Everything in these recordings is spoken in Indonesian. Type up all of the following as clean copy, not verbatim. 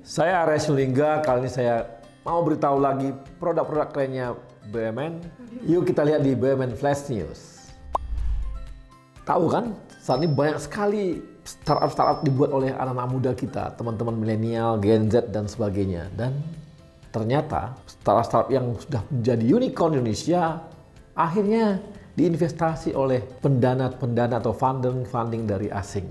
Saya Arya Sinulinga, kali ini saya mau beritahu lagi produk-produk kerennya BUMN. Yuk kita lihat di BUMN Flash News. Tahu kan, saat ini banyak sekali startup dibuat oleh anak-anak muda kita, teman-teman milenial, Gen Z dan sebagainya. Dan ternyata startup yang sudah menjadi unicorn di Indonesia akhirnya diinvestasi oleh pendana atau funding dari asing.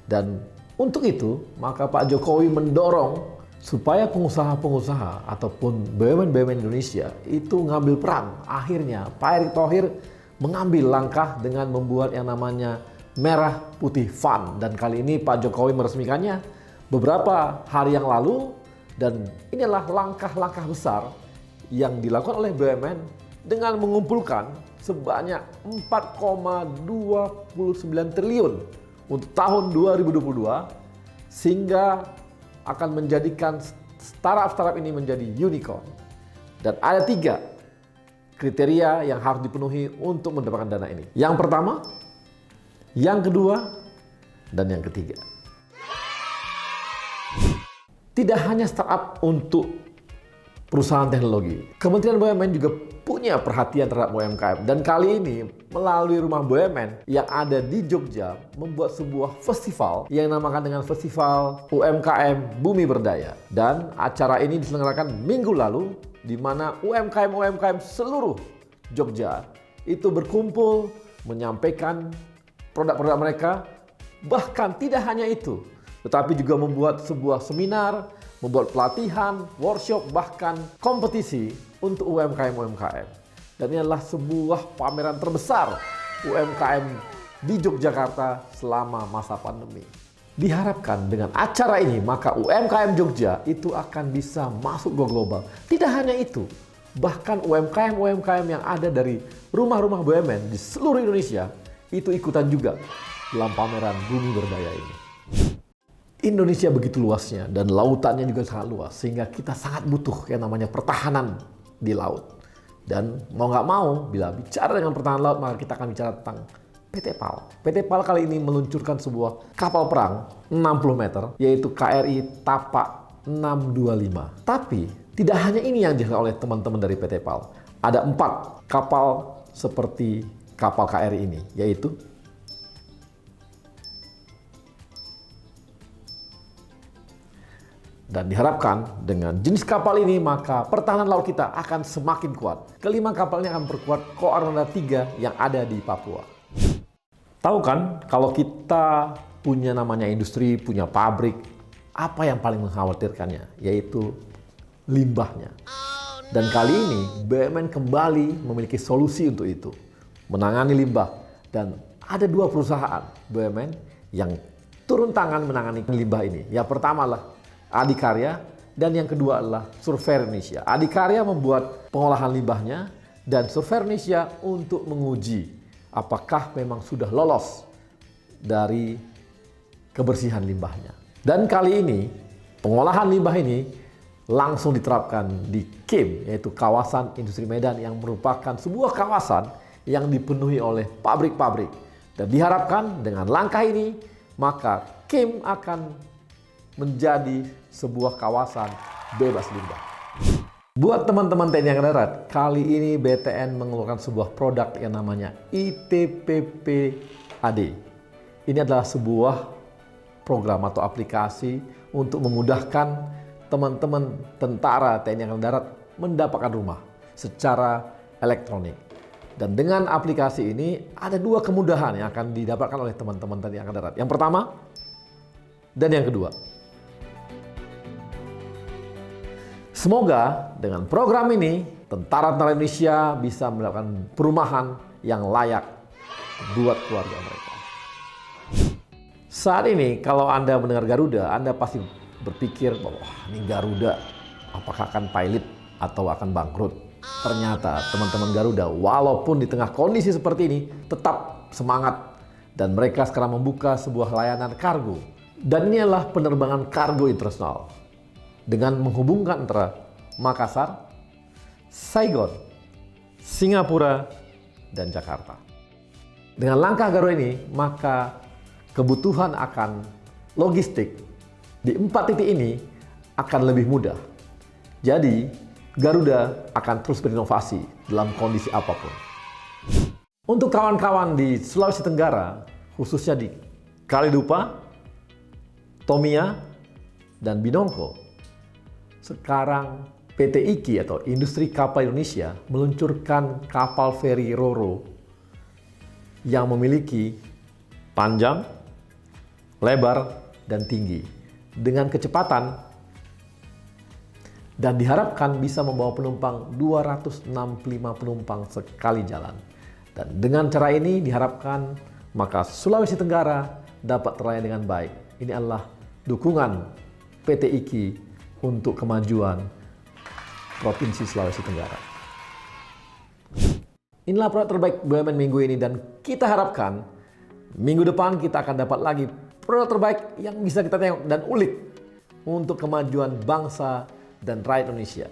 Dan untuk itu, maka Pak Jokowi mendorong supaya pengusaha-pengusaha ataupun BUMN Indonesia itu ngambil peran. Akhirnya Pak Erick Thohir mengambil langkah dengan membuat yang namanya Merah Putih Fund. Dan kali ini Pak Jokowi meresmikannya beberapa hari yang lalu. Dan inilah langkah-langkah besar yang dilakukan oleh BUMN dengan mengumpulkan sebanyak 4,29 triliun untuk tahun 2022 sehingga akan menjadikan startup ini menjadi unicorn. Dan ada 3 kriteria yang harus dipenuhi untuk mendapatkan dana ini. Yang pertama, yang kedua, dan yang ketiga. Tidak hanya startup untuk perusahaan teknologi, Kementerian BUMN juga punya perhatian terhadap UMKM. Dan kali ini melalui rumah BUMN yang ada di Jogja membuat sebuah festival yang dinamakan dengan Festival UMKM Bumi Berdaya. Dan acara ini diselenggarakan minggu lalu di mana UMKM seluruh Jogja itu berkumpul menyampaikan produk-produk mereka. Bahkan tidak hanya itu, tetapi juga membuat sebuah seminar, membuat pelatihan, workshop, bahkan kompetisi untuk UMKM. Dan ini adalah sebuah pameran terbesar UMKM di Yogyakarta selama masa pandemi. Diharapkan dengan acara ini, maka UMKM Jogja itu akan bisa masuk go global. Tidak hanya itu, bahkan UMKM yang ada dari rumah-rumah BUMN di seluruh Indonesia itu ikutan juga dalam pameran Bumi Berdaya ini. Indonesia begitu luasnya dan lautannya juga sangat luas sehingga kita sangat butuh yang namanya pertahanan di laut. Dan mau nggak mau bila bicara dengan pertahanan laut maka kita akan bicara tentang PT PAL. PT PAL kali ini meluncurkan sebuah kapal perang 60 meter yaitu KRI Tapak 625. Tapi tidak hanya ini yang dihasilkan oleh teman-teman dari PT PAL. Ada 4 kapal seperti kapal KRI ini, yaitu dan diharapkan dengan jenis kapal ini maka pertahanan laut kita akan semakin kuat. Kelima kapal ini akan memperkuat Koarmada 3 yang ada di Papua. Tahu kan kalau kita punya namanya industri, punya pabrik, apa yang paling mengkhawatirkannya? Yaitu limbahnya. Dan kali ini BUMN kembali memiliki solusi untuk itu. Menangani limbah. Dan ada 2 perusahaan BUMN yang turun tangan menangani limbah ini. Yang pertama adalah Adikarya dan yang kedua adalah Surveyor Indonesia. Adikarya membuat pengolahan limbahnya dan Surveyor Indonesia untuk menguji apakah memang sudah lolos dari kebersihan limbahnya. Dan kali ini pengolahan limbah ini langsung diterapkan di KIM, yaitu kawasan industri Medan yang merupakan sebuah kawasan yang dipenuhi oleh pabrik-pabrik. Dan diharapkan dengan langkah ini maka KIM akan menjadi sebuah kawasan bebas limbah. Buat teman-teman TNI Angkatan Darat, kali ini BTN mengeluarkan sebuah produk yang namanya ITPP-AD. Ini adalah sebuah program atau aplikasi untuk memudahkan teman-teman tentara TNI Angkatan Darat mendapatkan rumah secara elektronik. Dan dengan aplikasi ini ada 2 kemudahan yang akan didapatkan oleh teman-teman TNI Angkatan Darat. Yang pertama dan yang kedua. Semoga dengan program ini, tentara-tentara Indonesia bisa mendapatkan perumahan yang layak buat keluarga mereka. Saat ini, kalau Anda mendengar Garuda, Anda pasti berpikir bahwa ini Garuda, apakah akan pilot atau akan bangkrut? Ternyata teman-teman Garuda, walaupun di tengah kondisi seperti ini, tetap semangat. Dan mereka sekarang membuka sebuah layanan kargo. Dan ini adalah penerbangan kargo internasional dengan menghubungkan antara Makassar, Saigon, Singapura, dan Jakarta. Dengan langkah Garuda ini, maka kebutuhan akan logistik di 4 titik ini akan lebih mudah. Jadi, Garuda akan terus berinovasi dalam kondisi apapun. Untuk kawan-kawan di Sulawesi Tenggara, khususnya di Kalidupa, Tomia, dan Binongko, sekarang PT IKI atau Industri Kapal Indonesia meluncurkan kapal feri Ro-Ro yang memiliki panjang, lebar, dan tinggi dengan kecepatan dan diharapkan bisa membawa penumpang 265 penumpang sekali jalan. Dan dengan cara ini diharapkan maka Sulawesi Tenggara dapat terlayani dengan baik. Ini adalah dukungan PT IKI untuk kemajuan Provinsi Sulawesi Tenggara. Inilah produk terbaik BUMN minggu ini dan kita harapkan minggu depan kita akan dapat lagi produk terbaik yang bisa kita tengok dan ulik untuk kemajuan bangsa dan rakyat Indonesia.